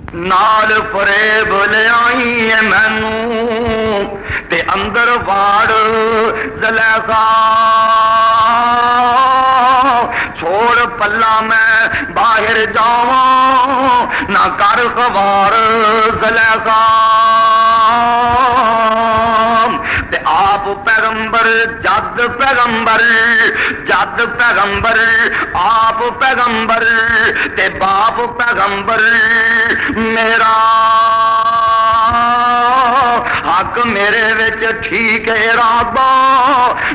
نال فریب لے آئی ہے مینوں تے اندر واڑ زلیخا چھوڑ پلا میں باہر جاواں نہ کر خوار زلیخا تے آپ پیغمبر جد پیغمبر جد پیغمبر آپ پیغمبر تے باپ پیغمبر میرا حق میرے وچ ٹھیک ہے ارادہ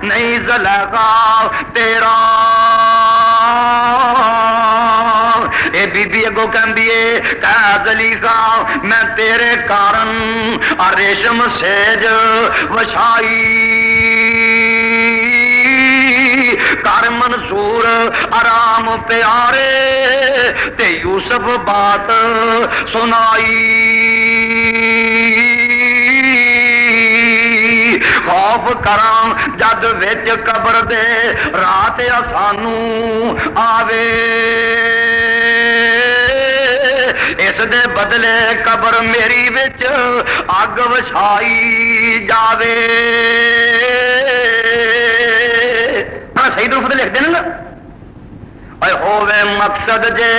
نہیں زلیخا تیرا اے بی بی اگو کہندی ہے کہ زلیخا میں تیرے کارن ریشم سیج وشائی کر منصور آرام پیارے تے یوسف بات سنائی خوف کرام جد وچ قبر دے رات سانو آوے اس دے بدلے قبر میری وچ اگ وچھائی جاوے صحیح درست لکھ دینا اے ہووے مقصد جے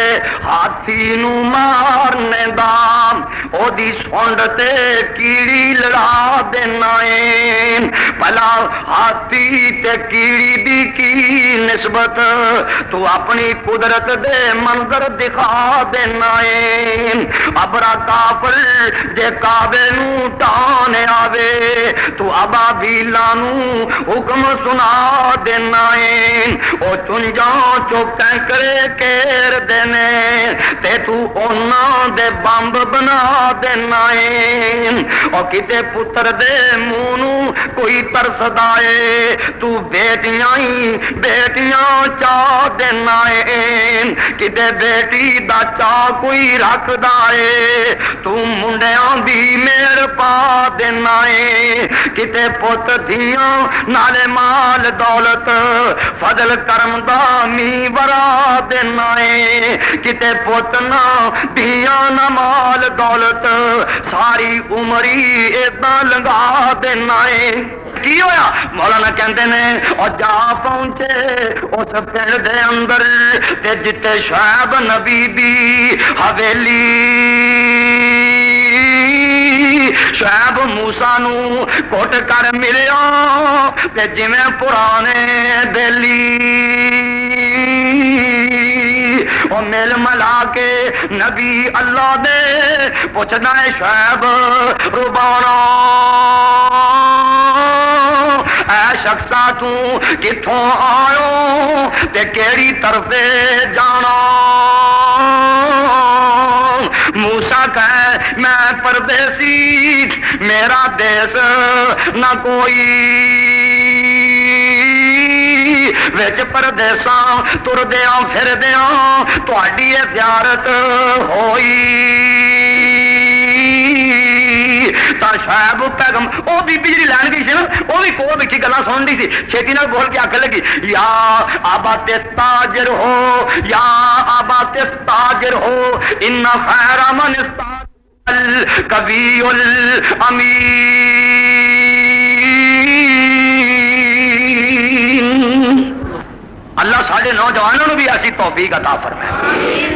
ہاتھی نو مارنے دا او دی سونڈ تے کیڑی لڑا دینا ہے بھلا ہاتھی تے کیڑی دی کی نسبت تو اپنی قدرت دے منظر دکھا دینا ہے ابرا کافر جے کعبے نو ٹانے آوے تو ابابیلاں نو حکم سنا دینا ہے او چنجاں چوکیں کرے کیر دینے تے تو اونا دے بمب بنا دینا ہے او کتے پتر دے مونو کوئی ترس دائے تو بیٹیاں ہی بیٹیاں چاہ دینا ہے کتے بیٹی دا چاہ کوئی رکھ دائے تو منڈیاں بھی میر پا دینا ہے کتے پت دھیاں نالے مال دولت فضل کرم دا می ورا دینا ہے کتے پوتنا دیا نہ مال دولت ساری عمری ادھا لگا دینا ہے کی ہویا مولانا کہندے نے اور جا پہنچے اس پنڈ دے اندر تے جتے شعیب نبی دی حویلی شعیب موسیٰ نو کوٹ کر ملیا تے جویں پرانے بیلی او میل ملا کے نبی اللہ دے پوچھنا ہے شعیب ربانا اے شخصا تو کتھوں آیو تے کیڑی طرفے جانا موسیٰ کہے میں پردیسی میرا دیس نہ کوئی وچ پردیساں تر دیاں پھر دیاں تہاڈی زیارت ہوئی تا شعیب پیغام او بی بجلی لین گئی سی نا او بھی کو بیٹھی گلاں سن دی سی چھیتی نال بول کے آکھن لگی یا آبا تستاجر ہو یا آبا تستاجر ہو ان خیر من استاجر القوی الامین اللہ ساڈے نوجوانوں نو بھی ایسی توفیق عطا فرمائے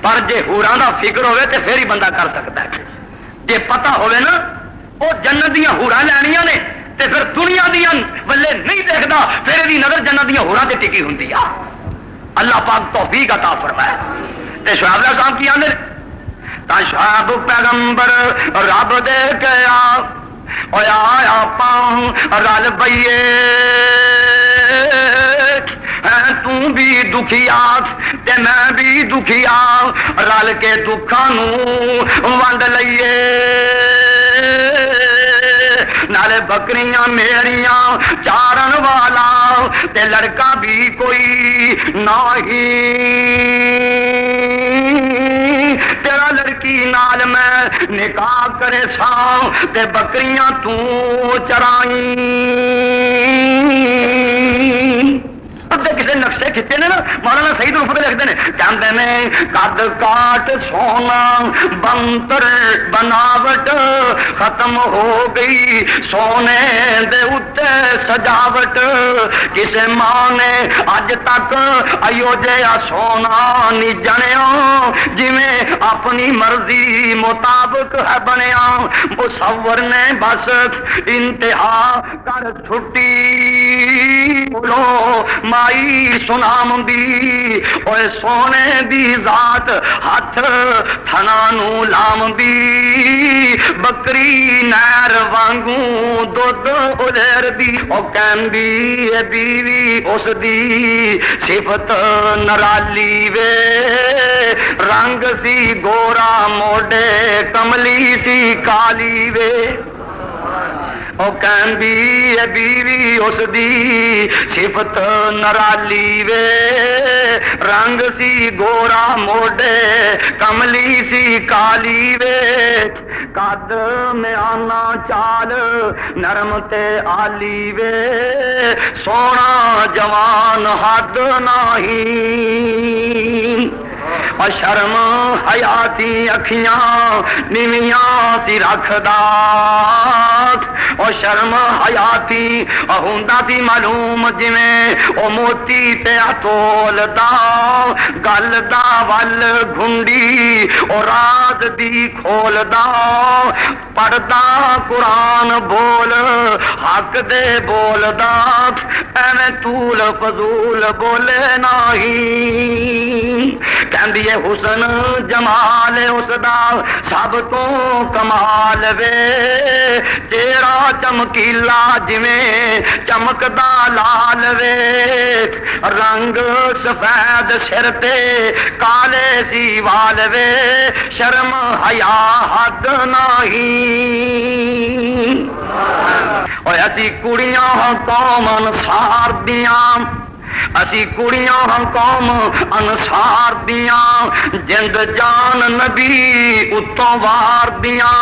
پر جے ہوراں دا فکر ہوئے تے پھر ہی بندہ کر سکتا ہے جے پتہ ہوئے نا وہ جنت دیاں ہوراں لینیاں نے تے پھر دنیا دیاں ولے نہیں دیکھدا پھر دی نظر جنت دیاں ہوراں تے ٹکی ہوندی آ اللہ پاک توفیق عطا فرمائے تے شعیب علیہ السلام کی آندے تا شعیب پیغمبر رب دے گیا او آیا پاؤں رل بئیے تو بھی دکھیا تے میں بھی دکھیا رل کے دکھاں نو ونڈ لئیے نالے بکریاں میریاں چارن والا تے لڑکا بھی کوئی نہیں تیرا لڑکی نال میں نکاح کرے ساں تے بکریاں تو چرائیں دے کسے نقشے کھچے نے نا مولانا سعید الفت لکھتے ہیں کہندے نے قد کاٹ سونا بنتر بناوٹ ختم ہو گئی سونے دے اتے سجاوٹ کسے ماں نے اج تک ایو جیا سونا نہیں جنیا جویں اپنی مرضی مطابق ہے بنیا مصور نے بس انتہا کر چھٹی بولو مائی سنام دی اوے سونے دی ذات ہاتھ تھنا نو لام دی بکری نیر وانگوں دودھ ادھر دی او کہندی اے بیوی اس دی صفت نرالی وے رنگ سی گورا موڈے کملی سی کالی وے او کہندی اے بیوی اس دی صفت نرالی وے رنگ سی گورا موڈے کملی سی کالی وے قد میں آنا چال نرم تے آلی وے سونا جوان حد نہیں اور شرم حیاتی اکھیاں نیویاں سی رکھدا اور شرم حیاتی ہوندا سی معلوم جویں او موتی تے تول دا گل دا ول گھنڈی اور راز دی کھول دا پڑھدا قرآن بول حق دے بول دا ایویں طول فضول بولے نہیں کہندی ہے حسن جمال اس دا سب تو کمال وے تیرا چمکیلا جویں چمکدا لال وے رنگ سفید سر تے کالے سی وال وے شرم حیا حد نہیں اوے اسی کڑیاں قوم انصار دیاں اسی کڑیاں ہم قوم انصار دیاں جند جان نبی اتوں وار دیاں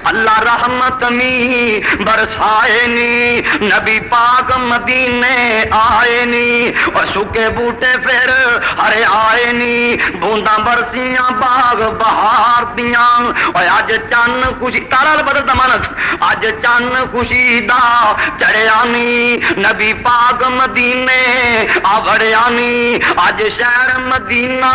اللہ رحمت می برسائے نی نبی پاک مدینے آئے نی اور سکے بوٹے پھر ہرے آئے نی بونداں برسیاں باغ بہار دیاں اور اج چن خوشی تارا بدل دمانت اج چن خوشی دا چڑھیا نی نبی پاک مدینے آوڑیانی آج شہر مدینہ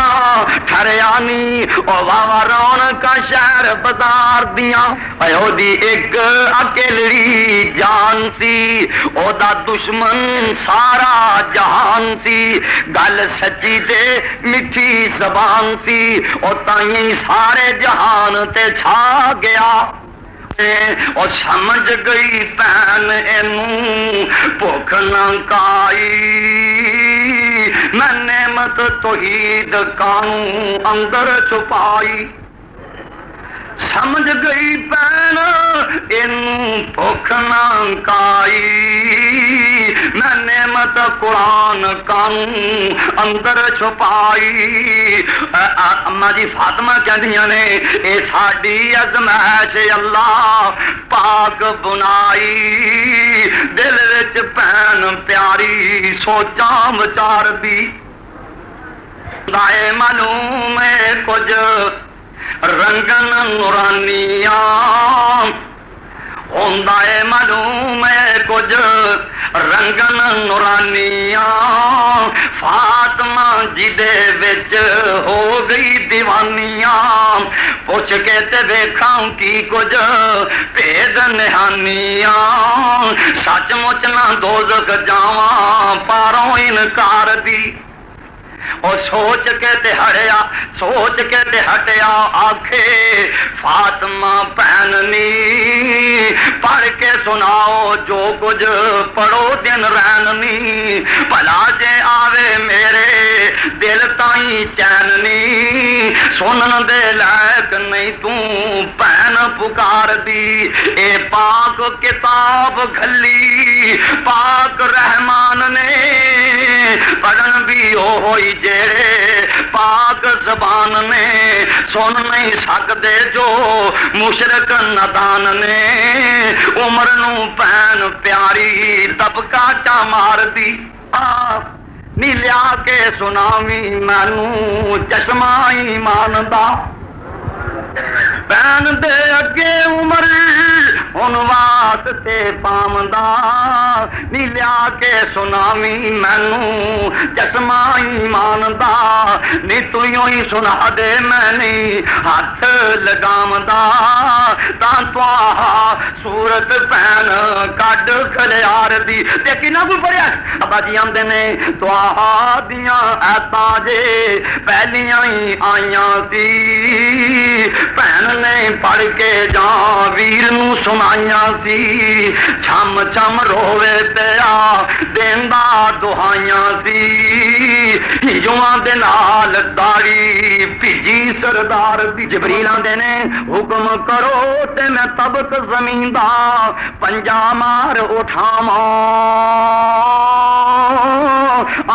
ٹھریانی او واوا رونق کا شہر بازار دیاں ایو دی ایک اکیلڑی جان سی او دا دشمن سارا جہان سی گل سچی تے میٹھی زبان سی او تائیں سارے جہان تے چھا گیا اور سمجھ گئی پین اینوں بھوک نہ کائی میں نعمت توحید کانوں اندر چھپائی سمجھ گئی پین اینوں بھوک نہ کائی میں نعمت قرآن کانوں اندر چھپائی اما جی فاطمہ کہندیاں نے اے ساڈی ازمائش اللہ پاک بنائی دل وچ پین پیاری سوچاں وچار دی دائے معلوم ہے کچھ رنگن نورانیاں ہوندا ہے معلوم ہے کچھ رنگن نورانیاں فاطمہ جی دے وچ ہو گئی دیوانیاں پوچھ کے تے ویکھاں کی کچھ بھید نہانیاں سچ مچ نہ دوزخ جاواں پاروں انکار دی اور سوچ کے تے ہٹیا آکھے فاطمہ پہننی پڑھ کے سناؤ جو کچھ پڑھو دن رہننی بھلا جے آوے میرے دل تائیں چیننی سنن دے لائق نہیں توں پہن پکار دی اے پاک کتاب گھلی پاک رحمان نے پڑھن بھی ہوئی جیڑے پاک زبان نے سن نہیں سکدے جو مشرک ندان نے عمر نو پین پیاری دبکا چا مار دی نی لیا کے سناوی مینو چشمہ ایمان دا پین دے اگے عمر ہن واسطے پامدا نی لیا کے سناوی مینو چشمہ ایمان دا نی تو یوں ہی سنا دے میں نہیں ہاتھ لگامدا تاں تواہا صورت پین کڈ کھلیار دی دیکھی نہ کوئی پڑھیا ابا جی آندے نے تواہا دیاں ایتاں جے پہلیاں ہی آئیاں سی بہن نے پڑھ کے جان ویر نو سنائیاں سی چھم چھم روے پیا دیندا دہائیاں سی ہجواں دے نال داڑھی بھیجی سردار دی جبریل آندے نے حکم کرو تے میں تبت زمین دا پنجا مار اٹھاواں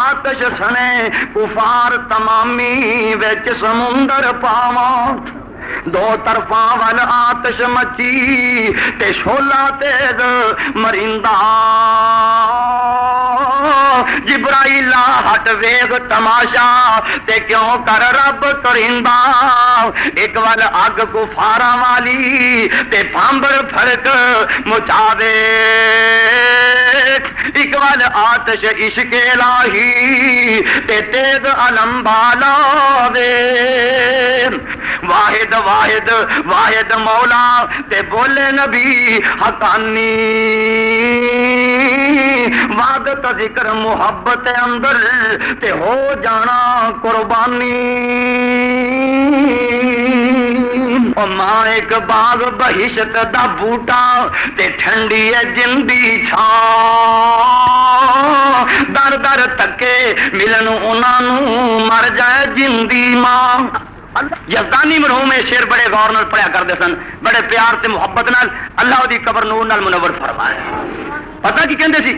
آتش سنے کفار تمامی وچ سمندر پاواں دو طرفاں ول آتش مچی تے شولا تیز مریندا جبرائیل ہٹ ویگ تماشا تے کیوں کر رب کریندا ایک ول اگ کفاراں والی تے پھامبر پھڑک مچاوے ایک ول آتش عشق الہی تے تیز علم بالاوے واحد واحد واحد مولا تے بولے نبی حقانی وعدت ذکر محبت اندر تے ہو جانا قربانی او ماں ایک باغ بہشت دا بوٹا تے ٹھنڈی ہے جندی چھاں در در تکے ملن انہاں نو مر جائے جندی ماں یزدانی مرحوم شیر بڑے غور نال پڑھیا کرتے سن بڑے پیار تے محبت نال اللہ دی قبر نور نال منور فرمایا پتہ کی کہندے سی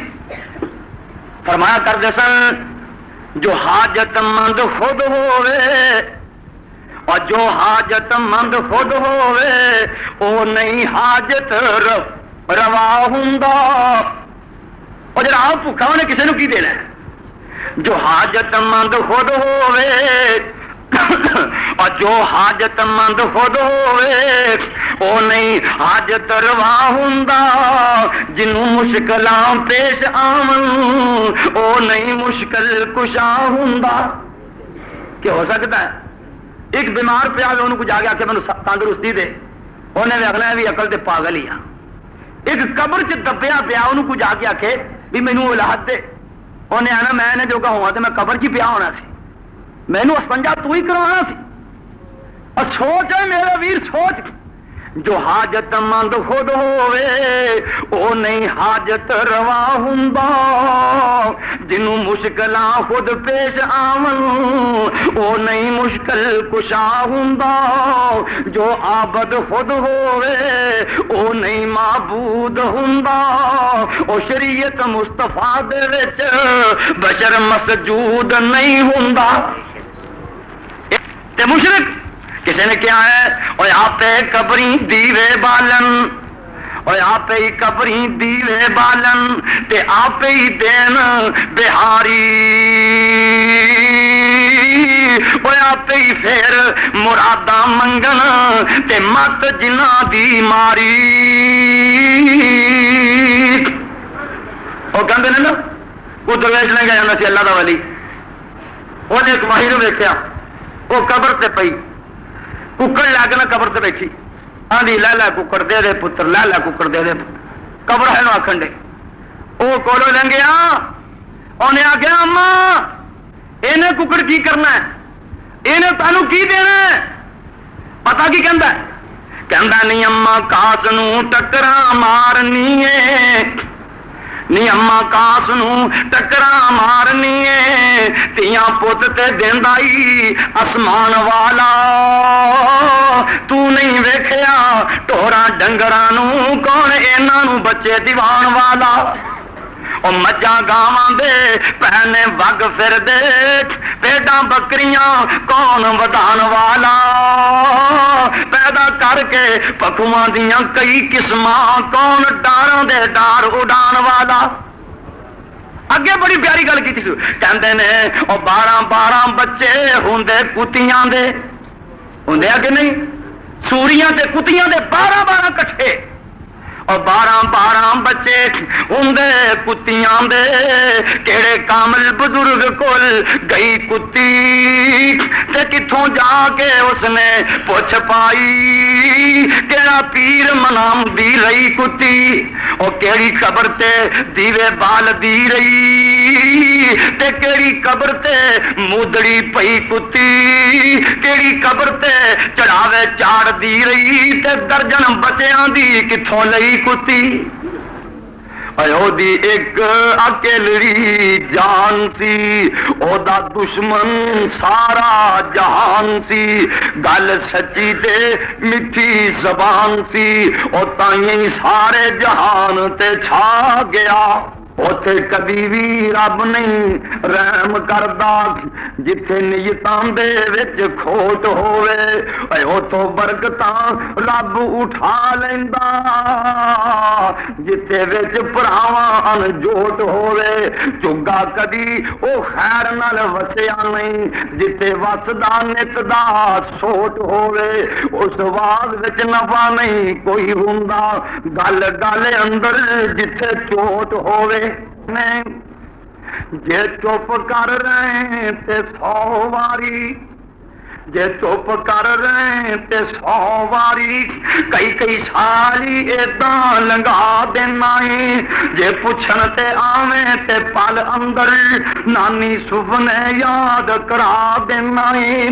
فرمایا کرتے سن جو حاجت مند خود ہوئے اور جو حاجت مند خود ہوئے او نہیں حاجت روا ہوندا اور جڑا آپ بھوکا انہیں کسی نو کی دینا ہے جو حاجت مند خود ہوئے اور جو حاجت مند خود ہوئے او نہیں حاجت روا ہوندا جنوں مشکلاں پیش آون او نہیں مشکل کشا ہوندا کہ ہو سکتا ہے ایک بیمار پیا انہوں کو جا کے آکے میں تندرستی دے انہیں بھی اگلا بھی عقل تے پاگل ہی ایک قبر چ دبیا پیا انہوں کو جا کے آکے بھی مینوں اولاد دے انہیں آنا میں نے جو کہ ہوا تو میں قبر چ پیا ہونا سی مینوں اسپنجا تو ہی کروانا سی اور سوچ ہے میرا ویر سوچ جو حاجت مند خود ہوئے او نہیں حاجت روا ہوندا جنوں مشکلاں خود پیش آون او نہیں مشکل کشا ہوندا جو عابد خود ہوئے او نہیں معبود ہوندا او شریعت مصطفیٰ دے وچ بشر مسجود نہیں ہوندا تے مشرک کسی نے کیا ہے اور آپ قبری دیوے بالن اور آپ ہی قبری دیوے بالن تے آپ ہی دین بہاری اور آپ ہی پھر مرادہ منگن تے مت جنہ دی ماری وہ کہتے ہیں نا وہ درویش نے گیا سی اللہ دا ولی وہ ایک ماہی نو ویکھیا وہ قبر تے پئی ککڑ لا کے نہ قبر تے بیٹھی آندھی لے لے ککڑ دے دے پتر لے لے ککڑ دے دے قبر ہے نو آکھن دے وہ کولو لنگیا انہیں آگیا اما انہیں ککڑ کی کرنا ہے انہیں تانوں کی دینا ہے پتا کی کہندا ہے کہندا نہیں اما کاس نو ٹکرا مارنی ہے نی اما کاس نو ٹکرا مارنی ہے تیاں پت تے دیندائی آسمان والا تو نہیں ویکھیا ٹورا ڈنگراں نو کون انہاں نو بچے دیوان والا او مجھا گاواں دے پہنے وگ پھر دے پیڈاں بکریاں کون ودان والا پیدا کر کے پکھواں دیاں کئی قسماں کون ڈاراں دے ڈار اڈان والا اگے بڑی پیاری گل کی کہندے نے او 12 بچے ہوندے کتیاں دے ہوندے کہ نہیں سوریاں تے کتیاں دے 12 کٹھے اور 12 بچے ہوندے کتیاں دے کیڑے کامل بزرگ کول گئی کتی تے کتھوں جا کے اس نے پوچھ پائی کیڑا پیر منام دی رہی کتی او کیڑی قبر تے دیوے بال دی رہی تے کیڑی قبر تے مودڑی پئی کتی کیڑی قبر تے چڑھاوے چاڑ دی رہی تے درجن بچیاں دی کتھوں لئی کتی او دی ایک اکیلڑی جان سی او دا دشمن سارا جہان سی گل سچی تے میٹھی زبان سی او تائیں سارے جہان تے چھا گیا اوتھے کبھی بھی رب نہیں رحم کردا جتھے نیتاں دے وچ کھوٹ ہووے او تو برکتاں رب اٹھا لیندا جتھے وچ پراواں انجوٹ ہووے چگا کبھی او خیر نال وسیا نہیں جتھے وسدا نت دا سوٹ ہووے اس واز وچ نفع نہیں کوئی ہوندا گل گل اندر جتھے چوٹ ہووے جے چپ کر رہے تے 100 واری جے چپ کر رہے تے 100 واری کئی سالی ایداں لنگا دینا ہے جے پوچھن تے آویں تے پل اندر نانی سفنے یاد کرا دینا ہے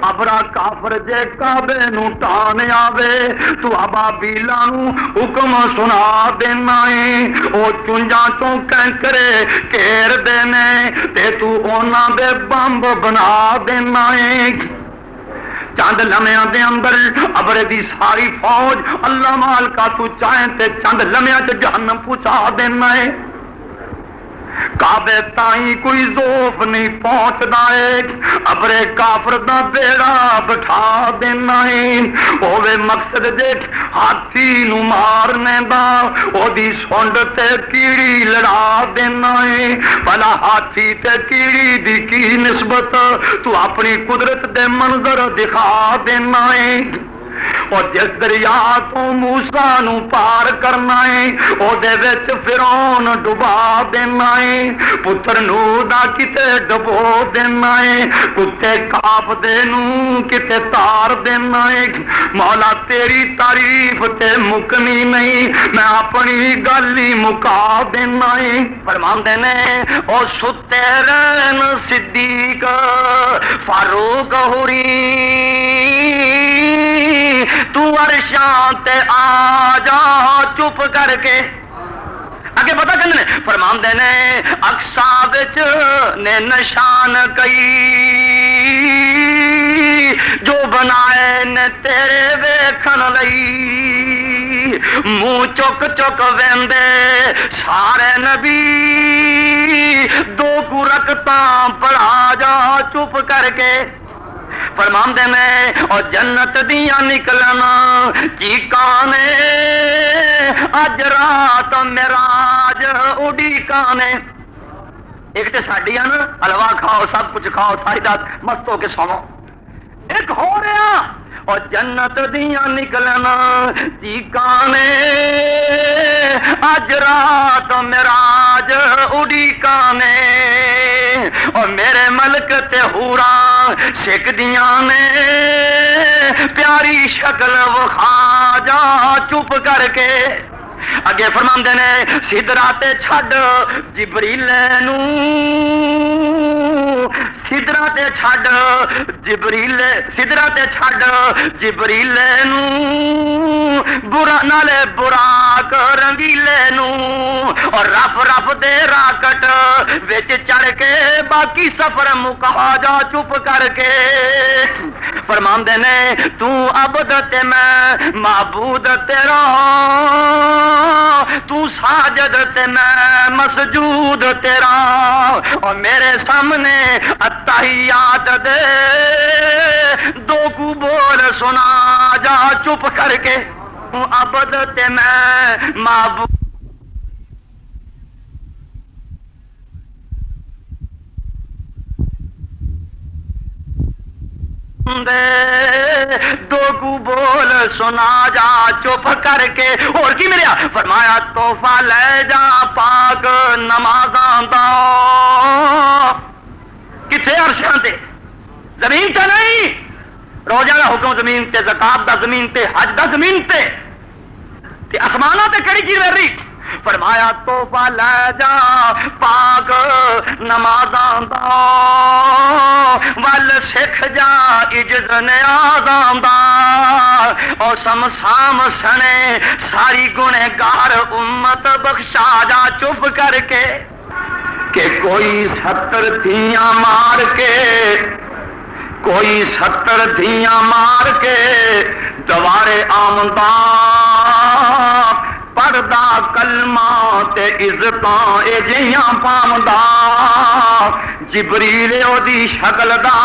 ابرا کافر جے کعبے نو ٹان آوے تو ابابیلاں نو حکم سنا دینا ہے او چنجاں تو کینکرے کیر دینے تے تو اونا دے بمب بنا دینا ہے چند لمحیاں دے اندر ابرے دی ساری فوج اللہ مال کا تو چاہیں تے چند لمحیاں تے جہنم پہنچا دینا ہے کعبے تائیں کوئی ذوف نہیں پہنچدا ہے ابرے کافر دا بیڑا بٹھا دینا ہے اوے مقصد جے ہاتھی نو مارنے دا او دی سونڈ تے کیڑی لڑا دینا ہے بھلا ہاتھی تے کیڑی دی کی نسبت تو اپنی قدرت دے منظر دکھا دینا ہے اور جس دریا تو موسیٰ نو پار کرنا ہے او دے وچ فرعون ڈبا دینا ہے پتر نو دا کتے ڈبو دینا ہے کتے کاف دے نو کتے تار دینا ہے مولا تیری تعریف تے مکنی نہیں میں اپنی گلی مکا دینا ہے فرماندے نے او ستے رہن صدیق فاروق ہوری تو عرشاں تے آ جا چپ کر کے اگے پتہ کرنے فرماندے نے اقصا وچ نے نشان کئی جو بنائے نے تیرے ویکھن لئی منہ چک چک ویندے سارے نبی دو کو رکھتاں پڑھا جا چپ کر کے فرماندے نے اور جنت دیاں نکلنا چیکانے اج رات معراج اڈی کانے ایک تے ساڈیاں نا حلوا کھاؤ سب کچھ کھاؤ ساری رات مست ہو کے سوو ایک ہو رہا اور جنت دیاں نکلنا چیکانے اج رات معراج اڈی کانے اور میرے ملک تے حوراں سکھ دیاں نے پیاری شکل وکھا جا چپ کر کے اگے فرماندے نے سدرا تے چھڈ جبریل نو سدرا تے چھڈ جبریل سدرا تے چھڈ جبریل نو برا نالے براق رنگیلے نو اور رف رف دے راکٹ وچ چڑھ کے باقی سفر مکا جا چپ کر کے فرماندے نے تو عبد تے میں معبود تیرا تو ساجد تے میں مسجود تیرا اور میرے سامنے التحیات دے دو کو بول سنا جا چپ کر کے تو عبد تے میں معبود دو کو بول سنا جا چپ کر کے اور کی ملیا فرمایا تحفہ لے جا پاک نمازاں دا کتنے عرشاں تے زمین تے نہیں روزہ دا حکم زمین تے زکات دا زمین تے حج دا زمین تے آسمانوں تے کہڑی چیز رہی فرمایا تحفہ لے جا پاک نمازاں دا ول سکھ جا عجز نیازاں دا اور سمسام سنے ساری گنہگار امت بخشا جا چپ کر کے کہ کوئی 70 تھیاں مار کے کوئی 70 تھیاں مار کے دوارے آمدان پردہ کلمہ تے عزتاں اے جیاں پامدا جبریل او دی شکل دا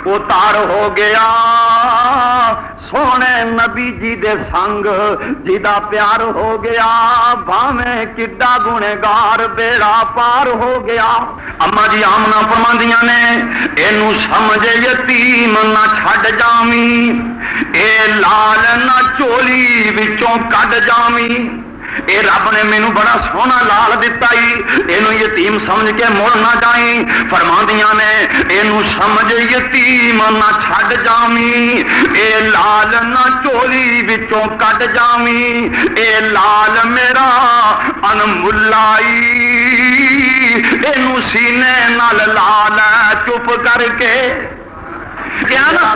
اتار ہو گیا سونے نبی جی دے سنگ جدا پیار ہو گیا بھاویں کڈا گنہگار بیڑا پار ہو گیا اما جی آمنا فرماندیاں نے اینو سمجھے یتیم نہ چھڈ جاویں اے لال نہ چولی وچوں کڈ جاویں اے رب نے مینو بڑا سونا لال دتا ہی اینو یتیم سمجھ کے مڑ نہ جائیں فرماندیاں نے اینو سمجھ یتیم نہ چھڈ جاویں اے لال نہ چولی وچوں کڈ جاویں اے لال میرا انملائی اینو سینے نال لال چپ کر کے کیا نا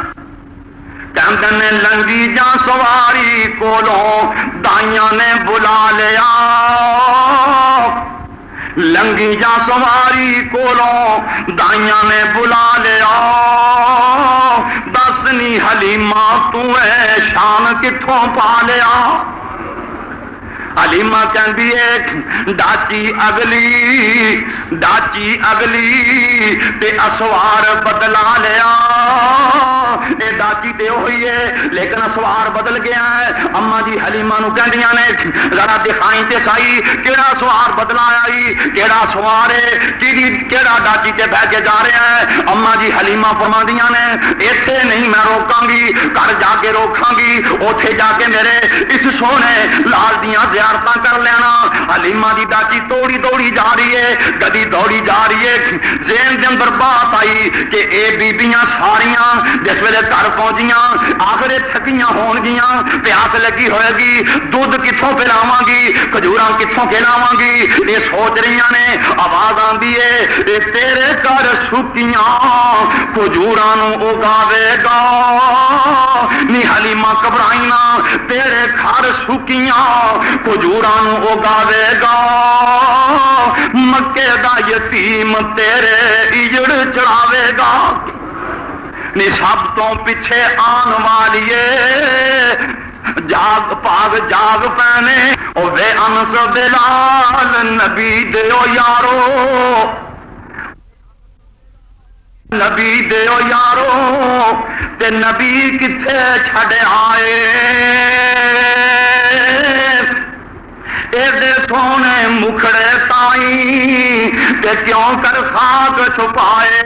نے لنگی جا سواری کولوں دائیاں نے بلا لیا لنگی جا سواری کولوں دائیاں نے بلا لیا دس نی حلیمہ تو اے شان کتھوں پا لیا حلیمہ کہندی ہے ڈاچی اگلی تے اسوار بدلا لیا اے ڈاچی تے ہوئی ہے لیکن اسوار بدل گیا ہے اما جی حلیمہ نو کہندیاں نے ذرا دکھائیں تے سائی کیڑا سوار بدلا آئی کیڑا سوار ہے کیڑا ڈاچی تے بہ کے جا رہا ہے اما جی حلیمہ فرماندیاں نے ایتھے نہیں میں روکاں گی گھر جا کے روکاں گی اوتھے جا کے میرے اس سونے لال دیاں زیارتاں کر لینا حلیمہ دی ڈاچی توڑی دوڑی جا رہی ہے گڈی دوڑی جا رہی ہے ذہن دے اندر بات آئی کہ اے بیبیاں ساریاں جس ویلے گھر پہنچیاں آخر تھکیاں ہون گیاں پیاس لگی ہوئے گی دودھ کتھوں پلاواں گی کھجوراں کتھوں کھلاواں گی یہ سوچ رہی نے آواز آندی ہے اے تیرے گھر سکیاں کھجوراں نو اگاوے گا نی حلیمہ گھبرائی نہ تیرے گھر سکیاں کھجوراں نو اگاوے گا مکے دا یتیم تیرے اجڑ چڑھاوے گا نی سب تو پیچھے آن والیے جاگ پاگ جاگ پہنے او وے انس بلال نبی دیو یارو نبی دیو یارو تے نبی کتھے چھڑے آئے ایڈے سونے مکھڑے تائیں تے کیوں کر خاک چھپائے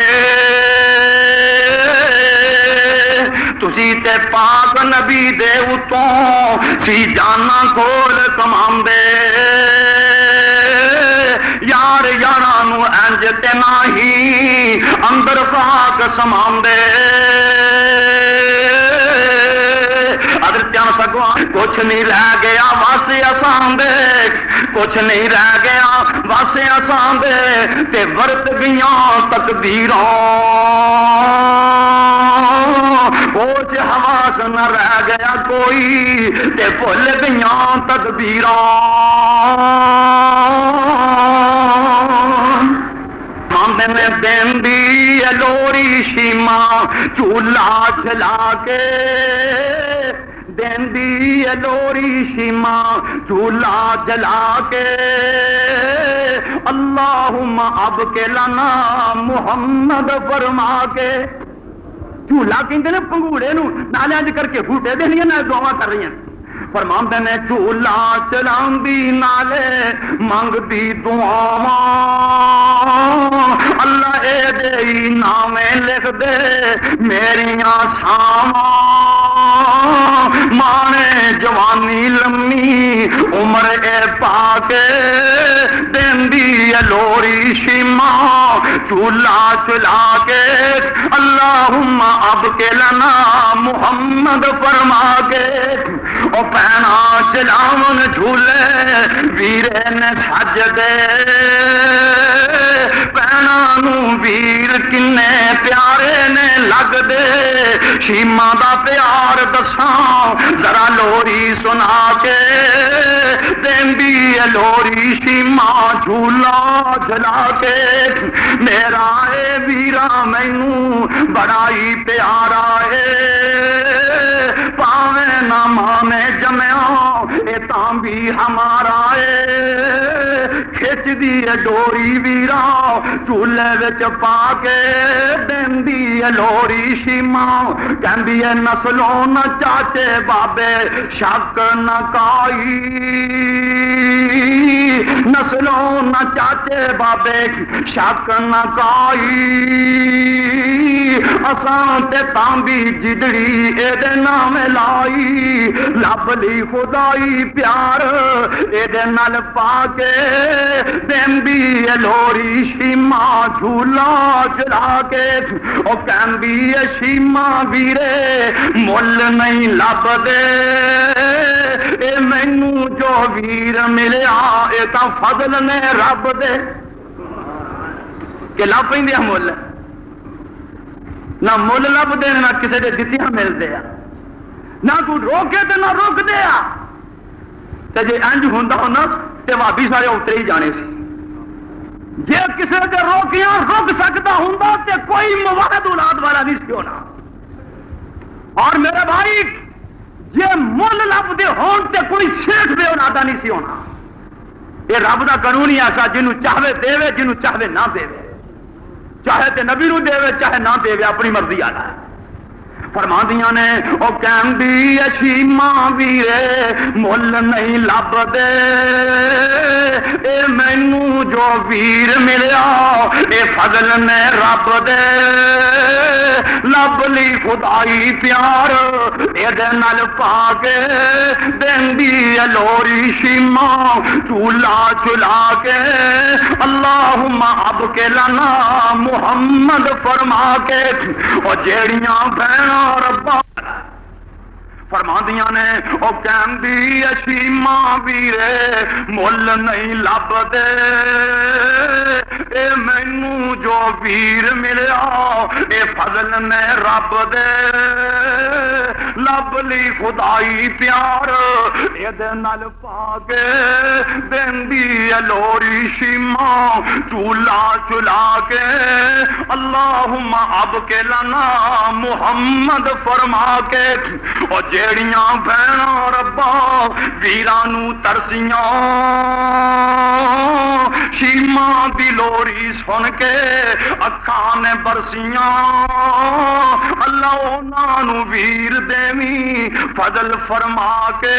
تسی تے پاک نبی دے اتوں سی جانا کول کماندے یار یارانو انج تے نہیں اندر پاک سماندے کچھ نہیں رہ گیا واسے آسان دے کچھ نہیں رہ گیا واسے آسان دے تے ورت گیاں تقدیراں اوچ حواس نہ رہ گیا کوئی تے بھول گیاں تقدیراں میں دین دی لوری شیما چولہا چلا کے دین دی لوری شیما چولہا جلا کے اللہم اب کے لنا محمد فرما کے چولہا کہندے نے پنگوڑے نو نالے کر کے پھوٹے دینیاں نہ دعا کر رہی ہیں فرماندے نے جھولا چلاندی نالے منگدی دعاواں اللہ اے دے نامے لکھ دے میریاں ساواں مانے جوانی لمی عمر اے پاکے دیندی لوری شیما چولہا چلا کے اللہم اب کے لنا محمد فرما کے او پینا چلاون جھولے ویرے نے سج دے پینا نو ویر کنے پیارے نے لگ دے شیما دا پیار دساں ذرا لوری سنا کے دیندی لوری شیما جھولا جلا کے میرا اے ویرا مینوں بڑا ہی پیارا ہے پاویں نہ ماں نے جمیا اے تاں بھی ہمارا ہے کھچ دی ڈوری ویرا چولہے وچ پا کے دیندی لوری شیما کہندی ہے نسلوں نہ چاچے بابے شک نہ کائی نسلوں نہ چاچے بابے شک نہ کائی اساں تے تاں بھی جدڑی اے دے نام لائی لب لی خدائی پیار اے دے نال پا کے دیندی لوری شیما جھولا چلا کے او کہندی اے شیما ویرے مل نہیں لب دے اے مینوں جو ویر ملیا اے تاں فضل نے رب دے کہ لب پیندے مل نہ مل لب دے نہ کسی دے دتیاں ملتے ہیں نہ کوئی روکے تے نہ روک دیا تے جے انج ہوندا ہونا تے بھابی سارے اترے ہی جانے سی جے کسی دے روکیاں روک سکتا ہوندا تے کوئی مواد اولاد والا نہیں سی ہونا اور میرے بھائی جے مل لب دے ہون تے کوئی شیخ بے اولادا نہیں سی ہونا یہ رب دا قانون ہی ایسا جنوں چاہے دے جنوں چاہے نہ دے چاہے تے نبی نو دے چاہے نہ دے اپنی مرضی والا ہے فرماندیاں نے او کہندی شیما ویرے مل نہیں لب دے اے مینوں جو ویر ملیا اے فضل نے رب دے لب لی خدائی پیار اے دے نال پا کے دیندی لوری شیما چولا چلا کے اللہم اب کے لنا محمد فرما کے او جیڑیاں بہناں ربا فرماندیاں نے او کہندی شیما ویرے مل نہیں لب دے اے مینوں جو ویر ملیا اے فضل نے رب دے لب لی خدائی پیار اے دے نال پا کے دیندی لوری شیما چولا چلا کے اللہم اب کے لنا محمد فرما کے او جیڑیاں بہناں ربا ویرانو ترسیاں شیما دی لوری سن کے اکھاں نے برسیاں اللہ انہاں نو ویر دیویں فضل فرما کے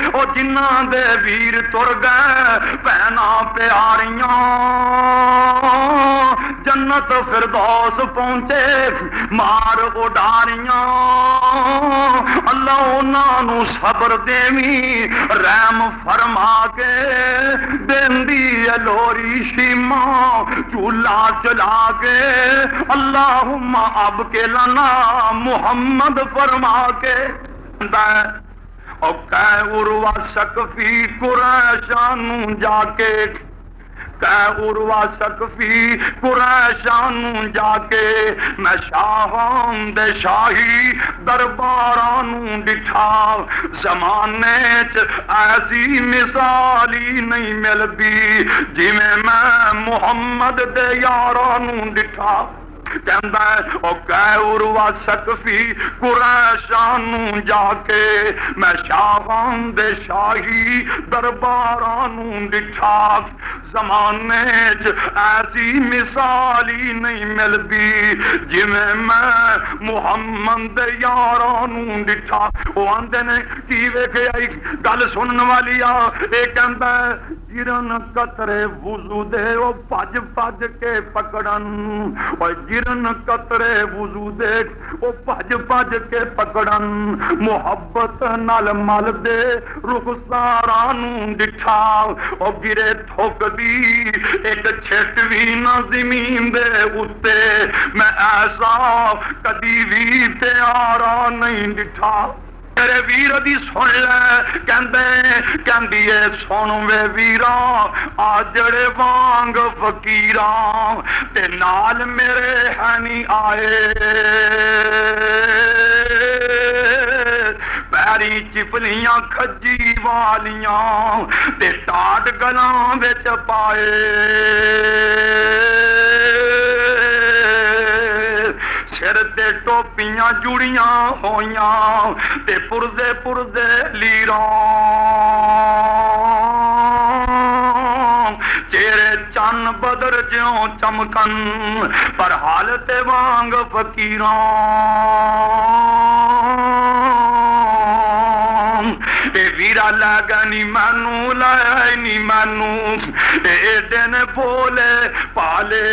او جنہاں دے ویر تر گئے بہناں پیاریاں جنت فردوس پہنچے مار اڈاریاں اللہ انہاں نو صبر دیویں رحم فرما کے دیندی لوری شیما چولا چلا کے اللہم اب کے لنا محمد فرما کے او کہ اروا سقفی قریشانوں جا کے کہ اروا سقفی قریشانوں جا کے میں شاہاں دے شاہی دربارانوں ڈٹھا زمانے چ ایسی مثالی نہیں ملتی جی میں محمد دے یارانوں ڈٹھا کہندا ہے او غیر وا سقفی قریشاں نوں جا کے میں شاہاں دے شاہی درباراں نوں ڈٹھا زمانے چ ایسی مثال ہی نہیں ملدی جویں میں محمد یاراں نوں ڈٹھا او آندے نے کی ویکھیا گل سنن والی آ اے کہندا ہے جرن قطرے وضو دے او بھج بھج کے پکڑن او جرن قطرے وضو دے او بھج بھج کے پکڑن محبت نال مل دے رخساراں نوں ڈٹھا او گرے تھوک دی ایک چھٹ وی نہ زمین دے اُتے میں ایسا کدی وی پیارا نہیں ڈٹھا تیرے ویر دی سن لے کہندی اے سن وے ویراں آ جڑے وانگ فقیراں تے نال میرے ہے نہیں آئے پیری چپلیاں کھجی والیاں تے ٹاٹ گلاں وچ پائے سر تے ٹوپیاں جڑیاں ہویاں تے پرزے پرزے لیراں چہرے چن بدر جیوں چمکن پر حالت وانگ فقیراں اے ویرا لگنی مینوں لائے نی مینوں اے دن بولے پالے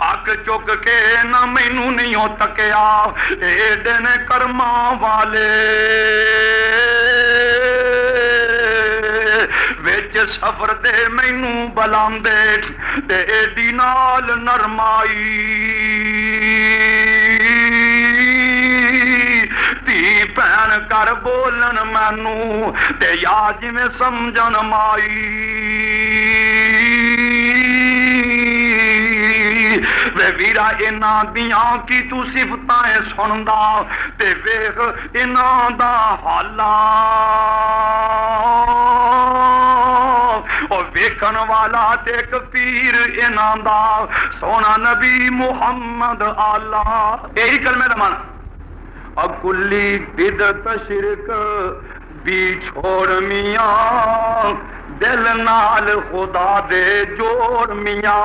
اک چک کے نہ مینوں نہیں ہو تکیا اے دن کرماں والے وچ سفر دے مینوں بلاندے تے ایڈی نال نرمائی تی بہن کر بولن مینوں تے یا جویں سمجھن مائی وے ویرا انہاں دیاں کی تو صفتیں سندا تے ویکھ انہاں دا حالا او ویکھن والا تے ایک پیر انہاں دا سونا نبی محمد آلہ یہی کلمے دا معنی اور کلی بدعت شرک بھی چھوڑ میاں دل نال خدا دے جوڑ میاں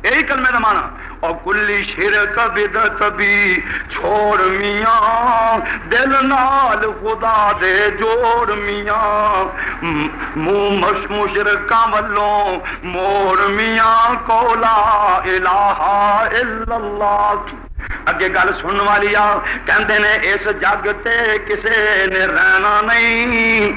یہی کلمے دا معنی اور کلی شرک بدعت بھی چھوڑ میاں دل نال خدا دے جوڑ میاں منہ مشرکاں والوں موڑ میاں کو لا الہ الا اللہ اگے گل سنن والی آ کہندے نے اس جگ تے کسے نے رہنا نہیں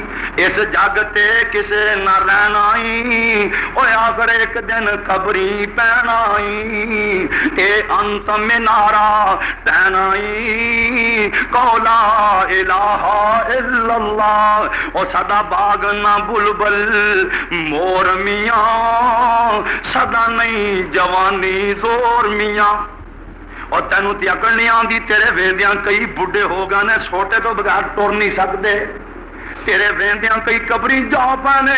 اس جگ تے کسے نہ رہنا ہی اوے آخر ایک دن قبری پینا ہی اے انت منارا پینا ہی قولا الہ الا اللہ او صدا باغ نہ بلبل مور میاں صدا نہیں جوانی زور میاں اور تینوں تے عقل نہیں آندی تیرے ویندیاں کئی بڈھے ہو گئے نے سوٹے تو بغیر ٹر نہیں سکتے تیرے ویندیاں کئی قبری جا پانے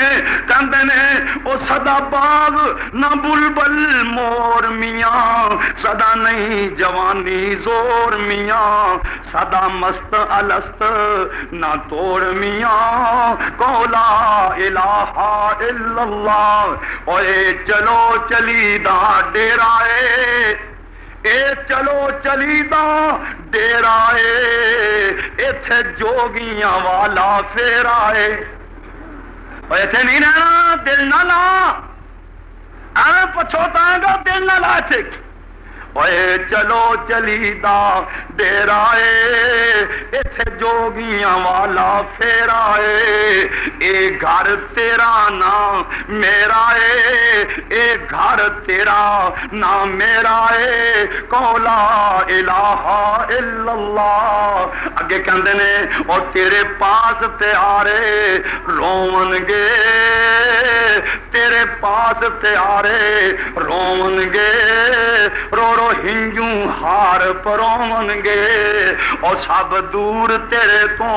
کہندے نے او صدا باغ نہ بلبل مور میاں صدا نہیں جوانی زور میاں صدا مست الست نہ توڑ میاں قولا الہ الا اللہ اوے چلو چلی دا ڈیرا اے چلو چلی دا ڈیرا ایتھے جوگیاں والا پھیرا ایتھے نہیں رہنا دل نہ لا ایویں پچھوتائیں گا دل نہ لا ایتھے اے چلو چلی دا ڈیرا ایتھے جوگیاں والا پھیرا اے گھر تیرا نا میرا اے گھر تیرا نا میرا قولا الہ الا اللہ اگے کہندے نے اور تیرے پاس پیارے رون گے تیرے پاس پیارے رون گے رو رو ہنجوں ہار پرون گے او سب دور تیرے تو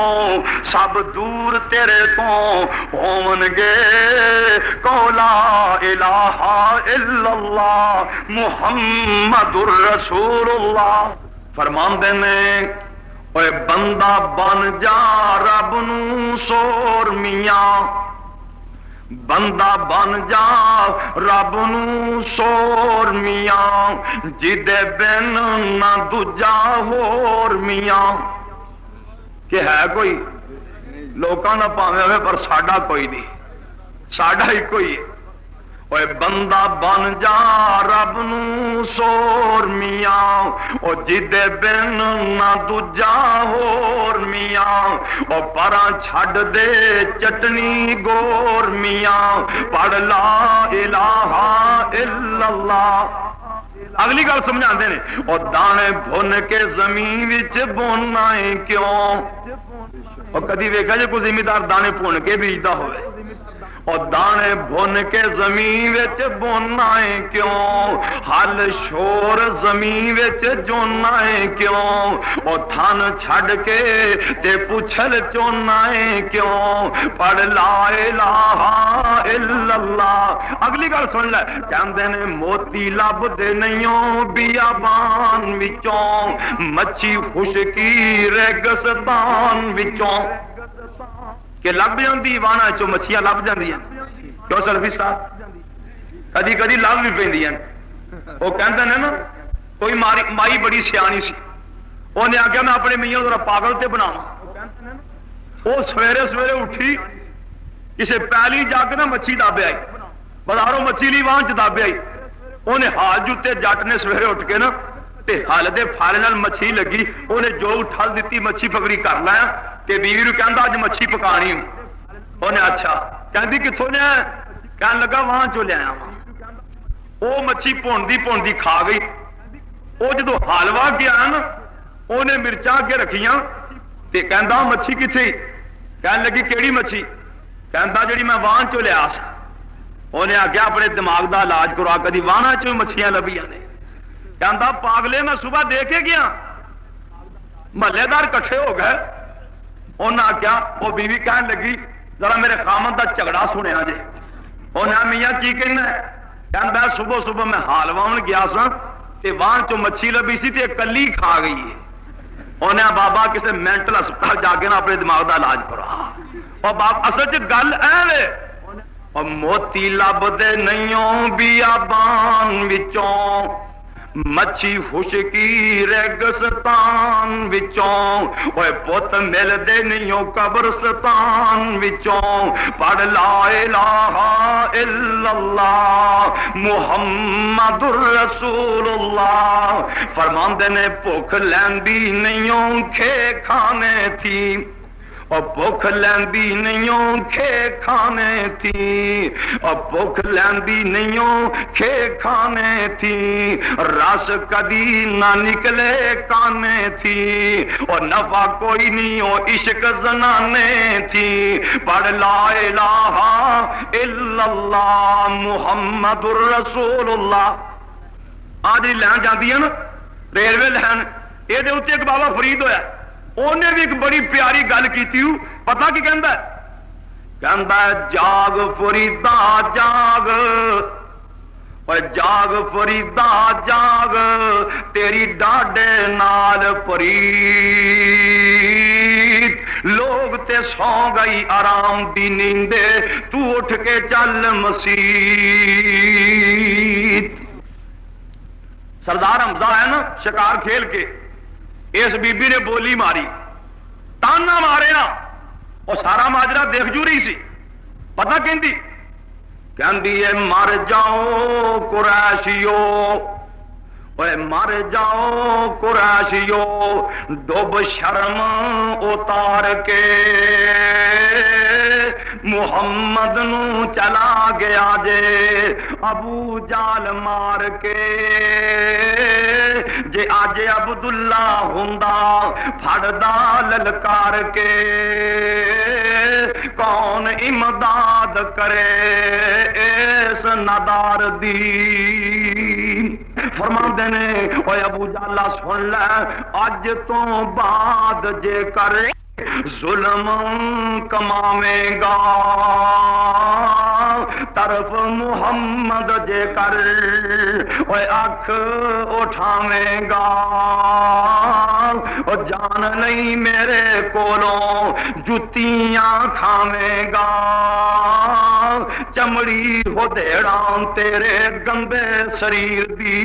سب دور تیرے تو ہون گے لا الہ الا اللہ محمد الرسول اللہ فرماندے نے اوے بندہ بن جا رب نو سور میاں بندہ بن جا رب نو سور میاں جدے بن نہ دوجا ہور میاں کہ ہے کوئی لوکاں نہ پاویں ہوئے پر ساڈا کوئی نہیں ساڈا ہی کوئی ہے اوے بندہ بن جا رب نو سور میاں او جدے بن نہ دوجا ہور میاں او پراں چھڈ دے چٹنی گور میاں پڑھ لا الہ الا اللہ اگلی گل سمجھا دے نے او دانے بھن کے زمین وچ بونا ہے کیوں او کدی ویکھا جے کوئی زمیندار دانے بھن کے بیجدا ہوئے اور دانے بھن کے زمین وچ بونا ہے کیوں حل شور زمین وچ جونا ہے کیوں اور تھن چھڈ کے تے پچھل چونا ہے کیوں پڑھ لا الہ الا اللہ اگلی گل سن لے کہندے نے موتی لب دے نہیں بیابان وچوں مچھی خشکی ریگستان وچوں کہ لب جاندی وانا چو مچھیاں لب جاندیاں کیوں سلفی صاحب کدی کدی لب بھی پیندیاں وہ کہندے نے نا کوئی مائی بڑی سیانی سی انہیں آخیا میں اپنے میاں ذرا پاگل تے بناواں وہ سویرے سویرے اٹھی کسے پہلی جا کے نا مچھی دابے آئی بازاروں مچھی لی وہاں چ دابے آئی انہیں ہاتھ جوتے جٹ نے سویرے اٹھ کے نا تے حال دے پھال نال مچھی لگی انہیں جو اٹھل دیتی مچھی پکڑی کر لایا کہ بیوی نو کہندا اج مچھی پکانی انہیں اچھا کہندی کتھوں لیا کہن لگا وہاں چو لیا وہ مچھی پوندی کھا گئی وہ جدو حالوا گیا نا انہیں مرچاں اگے رکھیاں تے کہندا مچھی کتھے کہن لگی کیڑی مچھی کہندا جڑی میں وہاں چو لیا سا انہیں آخیا اپنے دماغ دا علاج کروا کدی واہنا چو مچھیاں لبیاں نے کہندا پاگلے میں صبح دے کے گیا محلے دار کٹھے ہو گئے انہیں آخیا وہ بیوی کہن لگی ذرا میرے خامن دا جھگڑا سنیا جے انہیں میاں کی کہنا ہے کہندا صبح صبح میں حال واؤن گیا سا تے وہاں چو مچھی لبی سی تے کلی کھا گئی ہے انہیں بابا کسی مینٹل ہسپتال جا کے نا اپنے دماغ دا علاج کرا اور باپ اصل چ گل اے اور موتی لب دے نہیں بیابان وچوں مچھی خشکی ریگستان وچوں اوے پت مل دے نہیں قبرستان وچوں پڑھ لا الہ الا اللہ محمد الرسول اللہ فرماندے نے بھوک لیندی نہیں کھے کھانے تھی اور بھوک لیندی نہیں کھے کھانے تھی اور بھوک لیندی نہیں کھے کھانے تھی رس کدی نہ نکلے کانے تھی اور نفع کوئی نہیں ہو عشق زنانے تھی پڑھ لا الہ الا اللہ محمد الرسول اللہ آج لین جاندی ہے نا ریلوے لین یہ دے اتنے ایک بابا فرید ہویا انہیں بھی ایک بڑی پیاری گل کی پتا کی کہندا ہے جاگ فریدا جاگ جاگ فریدا جاگ تیری ڈاڈے نال فرید لوگ تے سو گئی آرام دی نیندے تو اٹھ کے چل مسیت سردار حمزہ ہے نا شکار کھیل کے اس بی بی نے بولی ماری تانا مارے نا اور سارا ماجرا دیکھ جو رہی سی پتہ کہندی ہے مر جاؤ قریشیو اے مر جاؤ قریشیو ڈوب شرم اتار کے محمد نو چلا گیا جے ابو جال مار کے جے آج عبداللہ ہوندا پھڑدا للکار کے کون امداد کرے اس ندار دی فرماندے نے اوے ابو جالا سن لے اج تو بعد جے کرے ظلم کماویں گا طرف محمد جے کر اوے اکھ اٹھاویں گا او جان نہیں میرے کولوں جتیاں کھاویں گا چمڑی ہو دیڑاں تیرے گندے شریر دی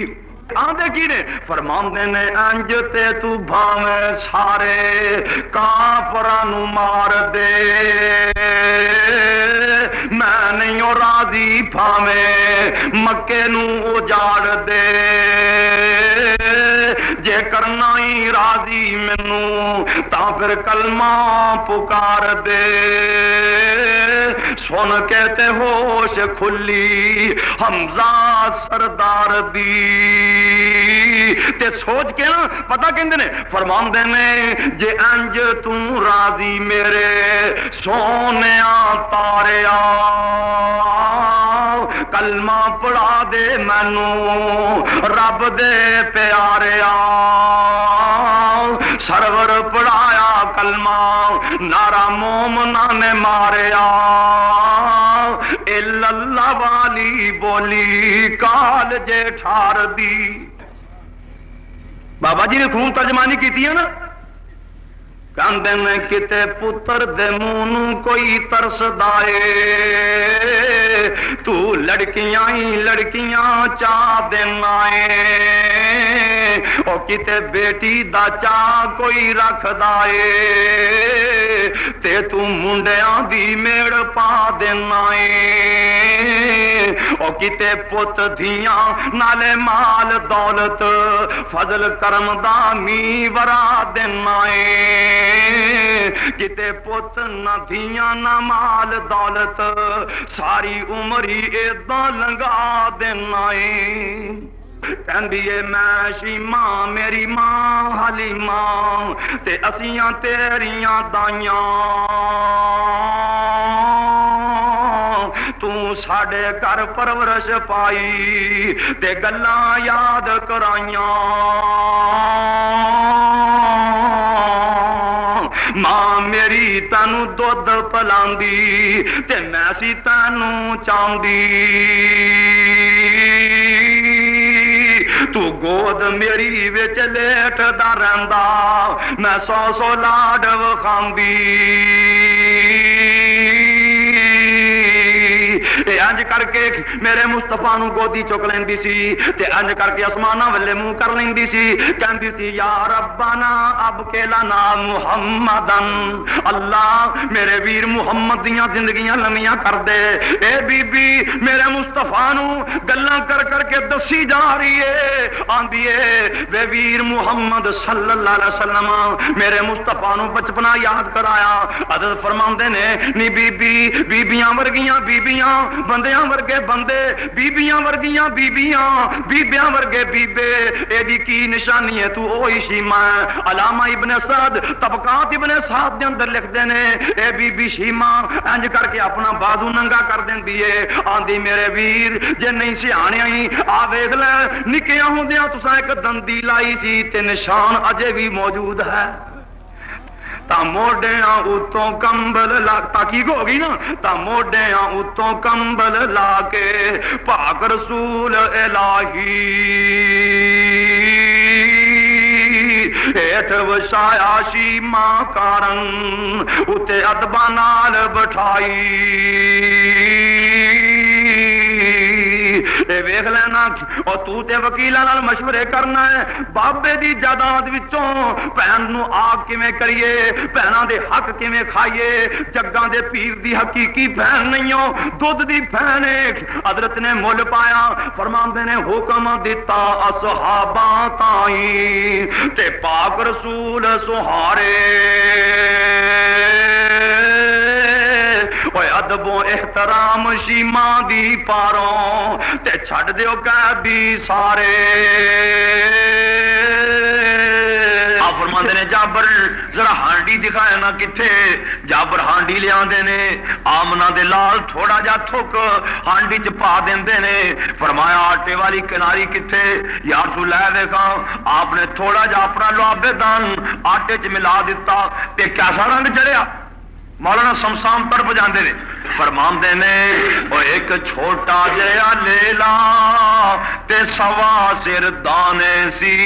آندے کی نے فرماندے نے انج تے تو بھاویں سارے کافراں نو مار دے میں نہیں راضی بھاویں مکے نو اجاڑ دے جے کرنا ہی راضی مینوں تا پھر کلمہ پکار دے سن کے تے ہوش کھلی حمزہ سردار دی تے سوچ کے نا پتہ کہندے نے فرماندے نے جے انج تو راضی میرے سونیاں تاریا کلمہ پڑھا دے مینوں رب دے پیاریا سرور پڑھایا کلمہ نعرہ مومناں نے ماریا اللہ والی بولی کال جے ٹھار دی بابا جی نے خون ترجمانی کی نا کہندے نے کتے پتر دے منہ کوئی ترس دائے تو لڑکیاں ہی لڑکیاں چاہ دینا ہے او کتے بیٹی دا چاہ کوئی رکھ دائے تے تو منڈیاں دی میڑ پا دینا ہے او کتے پت دھیاں نالے مال دولت فضل کرم دا می ورا دینا ہے کتے پت نہ دھیاں نہ مال دولت ساری عمری ایداں لنگا دینا ہے کہندیے میں شیماں میری ماں حلیماں تے اسیاں تیریاں دائیاں تو ساڑے کر پرورش پائی تے گلاں یاد کرائیاں ماں میری تینو دودھ پلاندی تے میں سی تینو چاندی تو گود میری وچ لیٹ دا رہندا میں سو سو لاڈ وکھاندی انج کر کے میرے مصطفیٰ نو گودی چک لیندی سی تے انج کر کے اسماناں ولے منہ کر لیندی سی کہندی سی یا ربنا اب کے لنا محمدن اللہ میرے ویر محمد دیاں زندگیاں لمیاں کر دے اے بی بی میرے مصطفیٰ نو گلاں کر کر کے دسی جا رہی ہے آندی ہے وے ویر محمد صلی اللہ علیہ وسلم میرے مصطفیٰ نو بچپنا یاد کرایا حضرت فرماندے نے نی بی بی بیبیاں ورگیاں بیبیاں بندیاں ورگے بندے بیبیاں ورگیاں بیبیاں بیبیاں ورگے بیبے ایدی کی نشانی ہے تو اوہی شیما ہے علامہ ابن سعد طبقات ابن سعد دے اندر لکھ دینے اے بی بی شیما انج کر کے اپنا بازو ننگا کر دین دیئے آندی میرے ویر جے نہیں سیانے آئی آویگ لے نکیاں ہوں دیاں تسا ایک دندی لائی سی تے نشان اجے بھی موجود ہے تا موڈیاں اتوں کمبل لا تاکیق ہوگی نا تا موڈیاں اتوں کمبل لا کے پاک رسول الہی ایتھ وشایا شیما کارن اتے ادبا نال بٹھائی اے ویکھ لینا اور تو تے وکیلاں نال مشورے کرنا ہے بابے دی جائیداد وچوں بہن نو آگ کیویں کریے بہناں دے حق کیویں کھائیے جگاں دے پیر دی حقیقی بہن نہیں ہو دودھ دی بہن ہے حضرت نے مول پایا فرماندے نے حکم دتا اصحاباں تائیں تے پاک رسول سہارے اوے ادب و احترام شیما دی پاروں تے چھڈ دیو قیدی سارے فرماندے نے جابر ذرا ہانڈی دکھائے نا کتھے؟ جابر ہانڈی لے آندے نے، آمنہ دے لال تھوڑا جا تھک ہانڈی چ پا دیندے نے، فرمایا آٹے والی کناری کتھے؟ یا رسول اللہ دیکھا آپ نے تھوڑا جا اپنا لعابے دان آٹے چ ملا دیتا تے کیسا رنگ چڑھیا؟ مولانا سمسام تڑپ جاندے نے، فرماندے نے او ایک چھوٹا جہا لیلا تے سوا سر دانے سی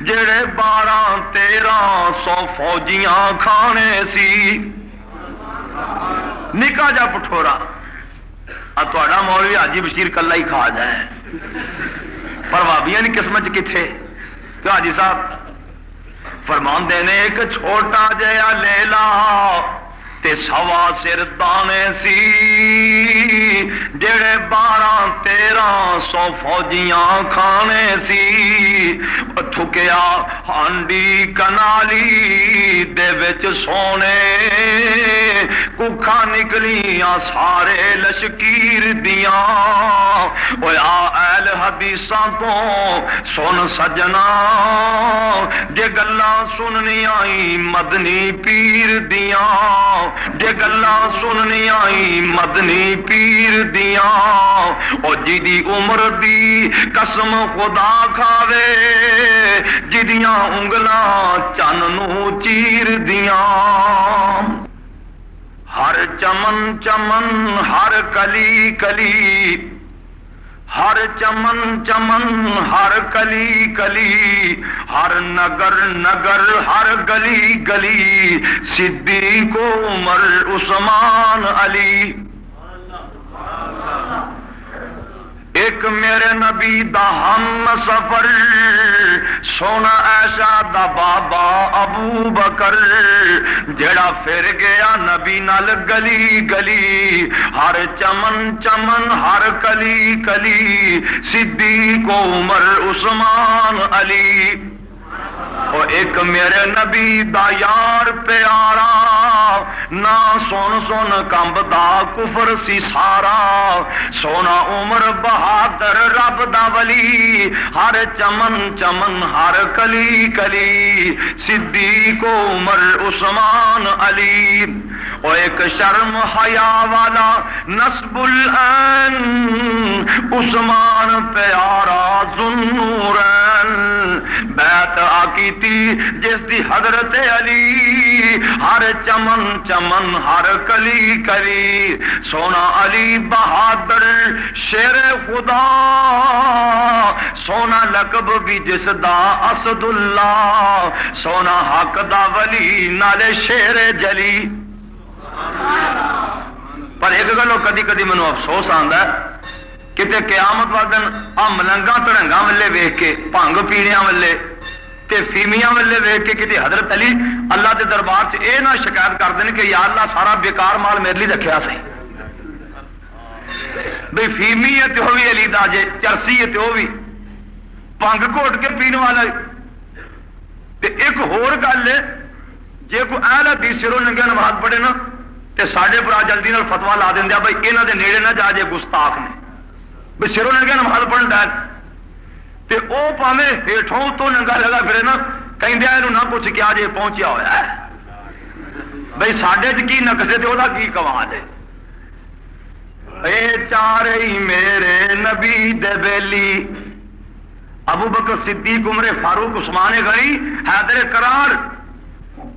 جڑے 1200-1300 فوجیاں کھانے سی، نکا جا پٹھورا تھوڑا مولوی حاجی بشیر کلا ہی کھا جائے، پر وابیاں کی قسمت کتھے؟ کہ حاجی صاحب فرماندے نے ایک چھوٹا جہا لیلا تے سوا سر دانے سی جڑے 1200-1300 فوجیاں کھانے سی، تھکیا ہانڈی کنالی دے وچ سونے ککھاں نکلیاں سارے لشکیر دیاں، اوے اہل حدیثاں تو سن سجنا جے گلاں سننی آئی مدنی پیر دیاں، جے گلاں سننی آئی مدنی پیر دیاں، او جدی عمر دی قسم خدا کھاوے جدیاں انگلاں چن نو چیر دیاں، ہر چمن چمن ہر کلی کلی، ہر چمن چمن ہر کلی کلی، ہر نگر نگر ہر گلی گلی، صدیق عمر عثمان علی۔ ایک میرے نبی دا ہم سفر سونا عائشہ دا بابا ابو بکر جڑا پھر گیا نبی نال گلی گلی، ہر چمن چمن ہر کلی کلی، صدیق عمر عثمان علی۔ اور ایک میرے نبی دا یار پیارا نہ سن سن کمبدا کفر سی سارا، سونا عمر بہادر رب دا ولی، ہر چمن چمن ہر کلی کلی، صدیق عمر عثمان علی۔ اور ایک شرم حیا والا نسب العین عثمان پیارا ذوالنورین، بیعت آکیتی جس دی حضرت علی، ہر چمن چمن ہر کلی کلی، سونا علی بہادر شیر خدا، سونا لقب بھی جس دا اسد اللہ، سونا حق دا ولی نالے شیر جلی۔ پر ایک گلو کدی کدی مینوں افسوس آندا ہے کتے قیامت والے دن آ ملنگاں تڑنگاں والے ویکھ کے بھنگ پیڑیاں والے تے فیمیاں والے ویکھ کے کتے حضرت علی اللہ دے دربار چ اے نہ شکایت کر دین کہ یا اللہ سارا بیکار مال میرے لیے رکھیا سی، بھئی فیمی ہے تے وہ بھی علی دا جے، چرسی ہے تے وہ بھی بھنگ گھوٹ کے پین والا۔ تے ایک ہور گل ہے جے کوئی اہل حدیث سروں ننگیا نماز پڑھے نا تے ساڈے برا جلدی نال فتوا لا دیندے بھائی انہاں دے نیڑے نہ جا جے گستاخ نے، بھئی سروں ننگیا نماز پڑھن دا تے او پاویں ہیٹھوں تو ننگا لگا پھرے نا کہندے اینوں نہ پوچھ کیا جے پہنچیا ہویا ہے، بھئی ساڈے چ کی نقص ہے تے اودا کی کمال ہے۔ اے چارے میرے نبی دے بیلی، ابو بکر صدیق عمر فاروق عثمان غنی حیدر کرار،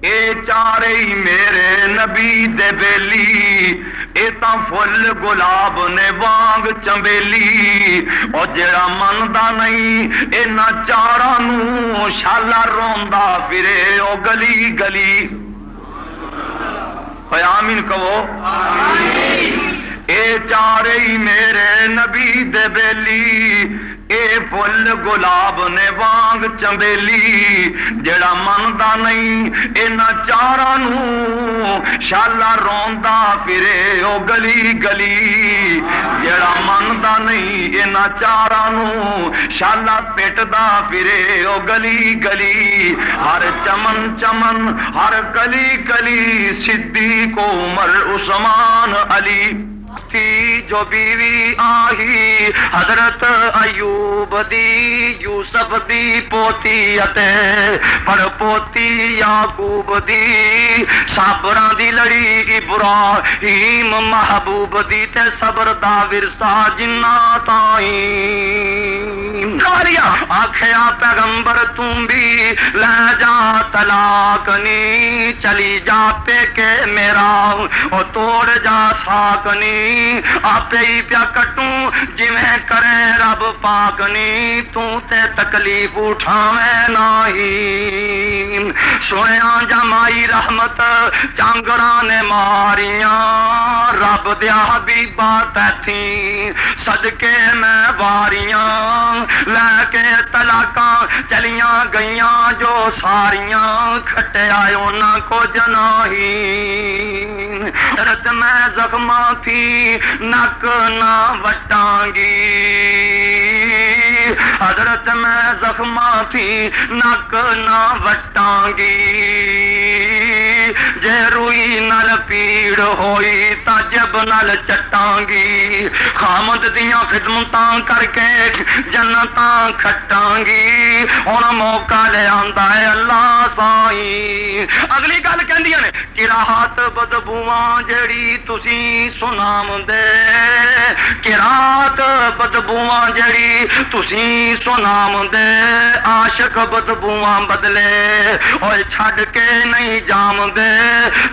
اے چارے میرے نبی دے بیلی، اے تاں فل گلاب نے وانگ چمبیلی، او جڑا مندا نہیں اینا چاراں نوں شالا روندا پھرے او گلی گلی۔ آمین کہو آمین۔ اے چارے میرے نبی دے بیلی، اے فل گلاب نے وانگ چمبیلی، جڑا مندا نہیں اینا چاراں نوں شالا روندا پھرے او گلی گلی، جڑا مندا نہیں اینا چاراں نوں شالا پٹدا پھرے او گلی گلی، ہر چمن چمن ہر کلی کلی، صدیق عمر عثمان علی۔ تھی جو بیوی آہی حضرت ایوب دی یوسف دی پوتی اتے پر پوتی یعقوب دی صبراں دی لڑی ابراہیم محبوب دی تے صبر دا ورثہ جنہ تائیں آکھیا پیغمبر تم بھی لے جا طلاق نی چلی جا پے کے میرا او توڑ جا ساکنی آپے ہی پیا کٹوں جویں کرے رب پاکنی تو تے تکلیف اٹھاویں نہیں سنیا جمائی رحمت جانگڑاں نے ماریاں رب دیا حبیباں تھی صدقے میں واریاں لے کے طلاقاں چلیاں گئیاں جو ساریاں کھٹے آئے انہاں کو جناہی رت میں زخماں تھی نک نہ وٹاں گی حضرت میں زخماں تھی نک نہ وٹاں گی جے روئی نال پیڑ ہوئی تا جب نال چٹاں گی خامد دیاں خدمتاں کر کے جنتاں کھٹاں گی ہن موقع لے آندا ہے اللہ سائیں اگلی گل کہندیاں نے کراہت بدبواں جڑی تسی سنام دے کراہت بدبواں جڑی تسی سنام دے عاشق بدبواں بدلے اوے چھڈ کے نہیں جام دے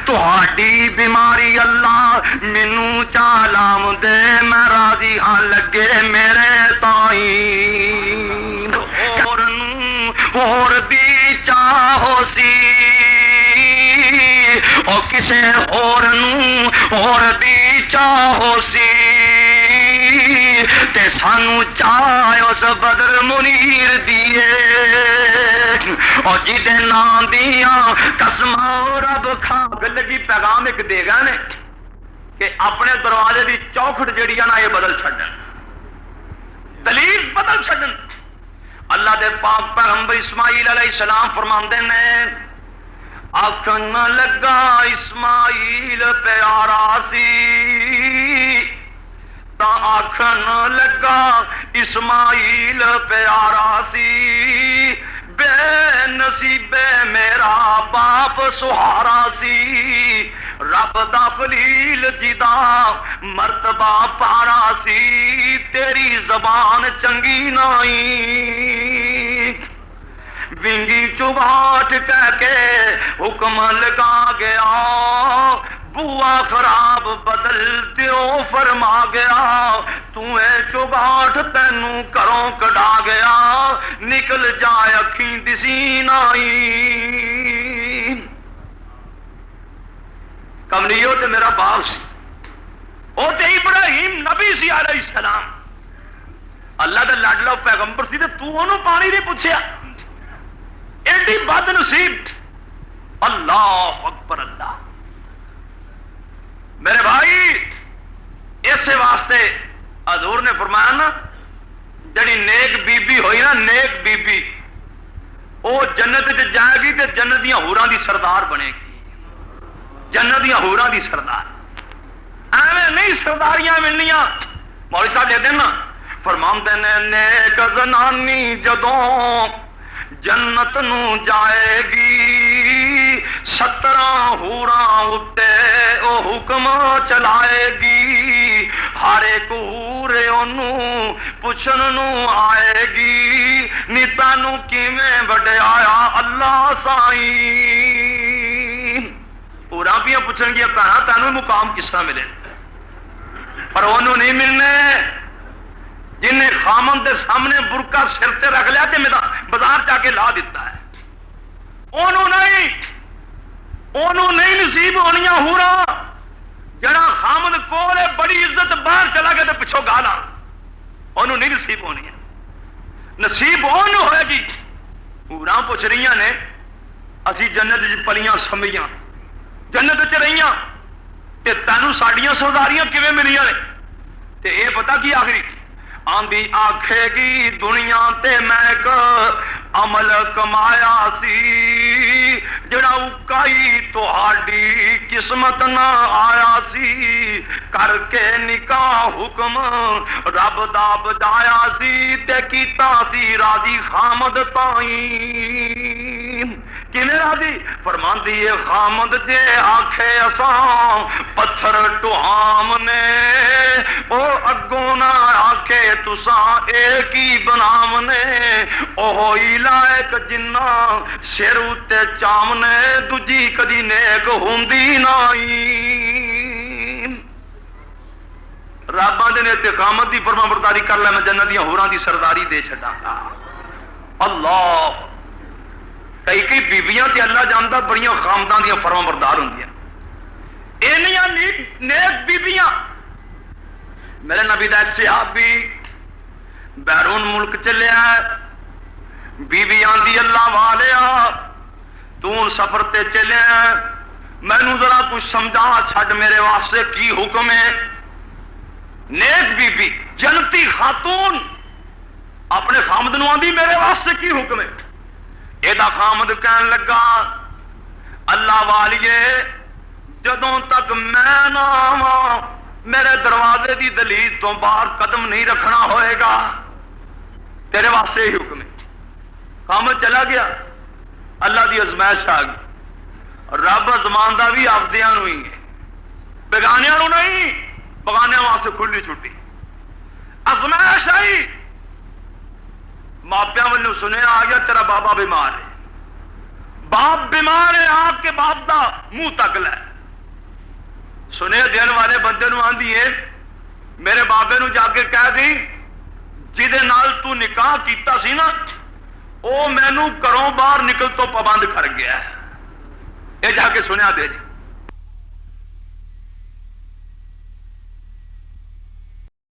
تہاڈی بیماری اللہ مینوں چالام دے میں راضی ہاں لگے میرے تائیں اور دی چاہو سی او کسے اور دی چاہو سی تے سانو چاہ اس بدر منیر دیے او جدے نام دیاں قسماں رب کھا لگی پیغام ایک دے گا نے کہ اپنے دروازے دی چوکھٹ جڑی نا یہ بدل چھڈن دلیل بدل چھڈن اللہ دے پاک پیغمبر اسماعیل علیہ السلام فرماندے نے آکھن لگا اسماعیل پیارا سی تا آکھن لگا اسماعیل پیارا سی بے نصیب میرا باپ سہارا سی رب دا خلیل جدا مرتبہ پارا سی تیری زبان چنگی نہیں ونگی چباٹ کہہ کے حکم لگا گیا بوا خراب بدل دیو فرما گیا تمہیں چباٹ تینوں کروں کڈا گیا نکل جائے اکھیں دسی نہیں کملیو تے میرا باپ سی او تے ابراہیم نبی سی علیہ السلام اللہ دا لاڈلا پیغمبر سی تے تو انہوں پانی نہیں پوچھیا ایڈی بد نصیب اللہ اکبر اللہ میرے بھائی اس واسطے حضور نے فرمایا نا جڑی نیک بی بی ہوئی نا نیک بی بی وہ جنت جائے گی تے جنت دیاں حوراں دی سردار بنے گی جنت دیاں حوراں دی سردار ایویں نہیں سرداریاں ملنیاں مولوی صاحب دے نا فرماندے نے نیک زنانی جدوں جنت نو جائے گی 17 حوراں اتے او حکم چلائے گی ہر ایک حور اونوں پوچھن نو آئے گی نی تانوں کیویں وڈیایا اللہ سائیں حوراں پیاں پوچھن گیا کہاں تانوں مقام کس طرح ملے پر انہوں نہیں ملنے جن نے خامن دے سامنے برقع سر تے رکھ لیا تے بازار جا کے لا دیتا ہے انہوں نہیں نصیب ہونیاں ہورا جڑا خامن کول ہے بڑی عزت باہر چلا گیا تے پچھوں گالا انہوں نہیں نصیب ہونی ہے نصیب انہوں ہوئے گی ہوراں پوچھ رہیاں نے اسی جنت وچ پلیاں سمیاں جنت وچ رہیاں تے تینوں ساڈیاں سرداریاں کیویں ملیاں نے تے اے پتہ کی آخری آندھی آکھے گی دنیا تے میں ایک عمل کمایا سی جڑا اکائی تہاڈی قسمت نہ آیا سی کر کے نکاح حکم رب دا بجایا سی تے کیتا سی راضی خامد تائیں کنے راضی فرماندی ہے خامد جے آکھے اساں پتھر ٹوہام نے او اگوں نہ آکھے تساں ایک ہی بنام نے اوہ ہی لائق جنہ سر اتے چام نے دجی کدی نیک ہوندی نہیں رب آندے نے تے خامد دی فرما برداری کر لے میں جنت دیاں حوراں دی سرداری دے چھڈاں گا اللہ کئی بیبیاں تے اللہ جاندا بڑیاں خامداں دیاں فرما بردار ہوندیاں اینیاں نیک بیبیاں میرے نبی دا ایک صحابی بیرون ملک چلیا بی بی آندی اللہ والیا تو سفر تے چلیا مینوں ذرا کچھ سمجھا چھڈ میرے واسطے کی حکم ہے نیک بی بی جنتی خاتون اپنے خامد نو آندی میرے واسطے کی حکم ہے یہ خامد کہن لگا اللہ والیے جدوں تک میں نہ آواں میرے دروازے دی دلیل تو باہر قدم نہیں رکھنا ہوئے گا تیرے واسطے ہی حکم ہے خامد چلا گیا اللہ دی ازمائش آ گئی رب ازماندا بھی آپدیاں نو ہی ہے بیگانیاں نو نہیں بغانیاں واسطے کھلی چھٹی ازمائش آئی ماپیاں والوں سنیا آ گیا تیرا بابا بیمار ہے باپ بیمار ہے آپ کے باپ دا منہ تک لے سنے دین والے بندے نو آندی ہے میرے بابے نو جا کے کہہ دی جہدے نال تو نکاح کیتا سی نا او مینو گھروں باہر نکل تو پابند کر گیا ہے یہ جا کے سنیا دے جی